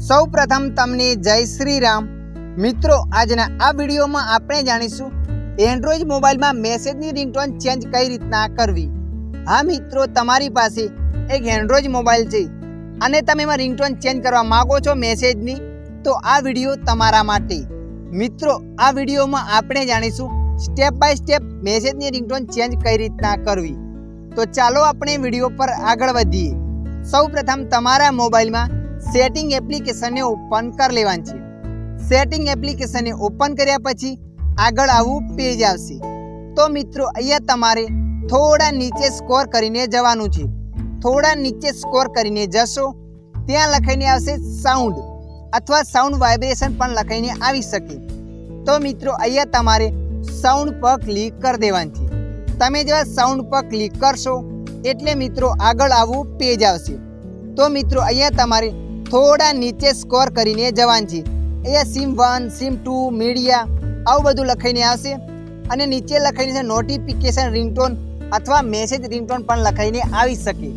સૌ પ્રથમ તમને જય શ્રી રામ। મિત્રો આજના આ વિડીયોમાં આપણે જાણીશું એન્ડ્રોઈડ મોબાઈલમાં મેસેજની રિંગટોન ચેન્જ કઈ રીતના કરવી। હા મિત્રો, તમારી પાસે એક એન્ડ્રોઈડ મોબાઈલ છે અને તમે એમાં રિંગટોન ચેન્જ કરવા માંગો છો મેસેજની, તો આ વિડીયો તમારા માટે। મિત્રો આ વિડીયોમાં આપણે જાણીશું સ્ટેપ બાય સ્ટેપ મેસેજની રિંગટોન ચેન્જ કઈ રીતના કરવી। તો ચાલો આપણે વિડીયો પર આગળ વધીએ। સૌ પ્રથમ તમારા મોબાઈલમાં સેટિંગ એપ્લિકેશનને ઓપન કરી લેવાની છે। સેટિંગ એપ્લિકેશનને ઓપન કર્યા પછી આગળ આવું પેજ આવશે। તો મિત્રો અહીંયા તમારે થોડા નીચે સ્ક્રોલ કરીને જવાનું છે। થોડા નીચે સ્ક્રોલ કરીને જશો ત્યાં લખાઈને આવશે સાઉન્ડ અથવા સાઉન્ડ વાઇબ્રેશન પણ લખાઈને આવી શકે। તો મિત્રો અહીંયા તમારે સાઉન્ડ પર ક્લિક કરી દેવાનું છે। તમે જેવા સાઉન્ડ પર ક્લિક કરશો એટલે મિત્રો આગળ આવું પેજ આવશે। તો મિત્રો અહીંયા તમારે થોડા નીચે સ્ક્રોલ કરીને જવાનું છે। અહીંયા સિમ 1 સિમ 2 મીડિયા આવું બધું લખાઈને આવશે અને નીચે લખાઈને છે નોટિફિકેશન રિંગટોન અથવા મેસેજ રિંગટોન પણ લખાઈને આવી શકે।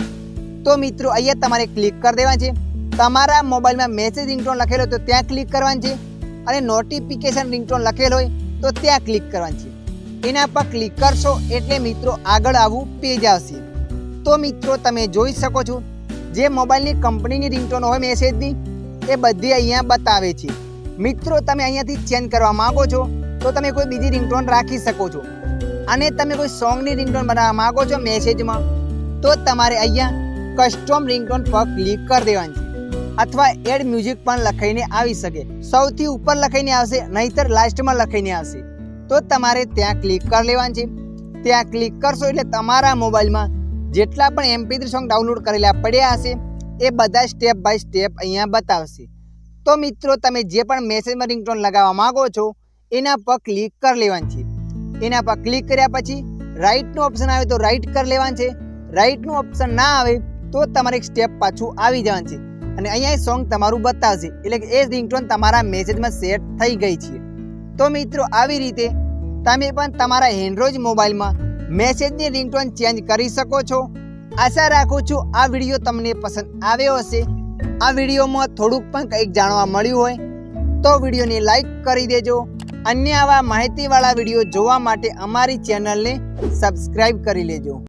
તો મિત્રો અહીંયા તમારે ક્લિક કરી દેવાનું છે। તમારા મોબાઈલમાં મેસેજ રિંગટોન લખેલો હોય તો ત્યાં ક્લિક કરવાનું છે અને નોટિફિકેશન રિંગટોન લખેલો હોય તો ત્યાં ક્લિક કરવાનું છે। એના પર ક્લિક કરશો એટલે મિત્રો આગળ આવું પેજ આવશે। તો મિત્રો તમે જોઈ શકો છો જે મોબાઈલની કંપનીની રિંગટોન હોય મેસેજની એ બધી અહીંયા બતાવે છે। મિત્રો તમે અહીંયાથી ચેન્જ કરવા માંગો છો તો તમે કોઈ બીજી રિંગટોન રાખી શકો છો અને તમે કોઈ સોંગની રિંગટોન બનાવવા માંગો છો મેસેજમાં તો તમારે અહીંયા કસ્ટમ રિંગટોન પર ક્લિક કરી દેવાની છે અથવા એડ મ્યુઝિક પણ લખાઈને આવી શકે। સૌથી ઉપર લખાઈને આવશે નહીતર લાસ્ટમાં લખાઈને આવશે। તો તમારે ત્યાં ક્લિક કરી લેવાનું છે। ત્યાં ક્લિક કરશો એટલે તમારા મોબાઈલમાં જેટલા પણ MP3 સોંગ ડાઉનલોડ કરેલા પડ્યા હશે એ બધા સ્ટેપ બાય સ્ટેપ અહીંયા બતાવશે। તો મિત્રો તમે જે પણ મેસેજમાં રિંગટોન લગાવવા માંગો છો એના પર ક્લિક કરી લેવાનું છે। એના પર ક્લિક કર્યા પછી રાઇટનું ઓપ્શન આવે તો રાઇટ કરી લેવાનું છે। રાઇટનું ઓપ્શન ના આવે તો તમારે એક સ્ટેપ પાછું આવી જવાનું છે અને અહીંયા એ સોંગ તમારું બતાવશે એટલે કે એ રિંગટોન તમારા મેસેજમાં સેટ થઈ ગઈ છે। તો મિત્રો આવી રીતે તમે પણ તમારા એન્ડ્રોઈડ મોબાઈલમાં મેસેજની રિંગટોન ચેન્જ કરી શકો છો। આશા રાખું છું આ વિડીયો તમને પસંદ આવ્યો હશે। આ વિડીયોમાં થોડુંક પણ કંઈક જાણવા મળ્યું હોય તો વિડીયોને લાઈક કરી દેજો। અન્ય આવા માહિતીવાળા વિડીયો જોવા માટે અમારી ચેનલને સબસ્ક્રાઈબ કરી લેજો।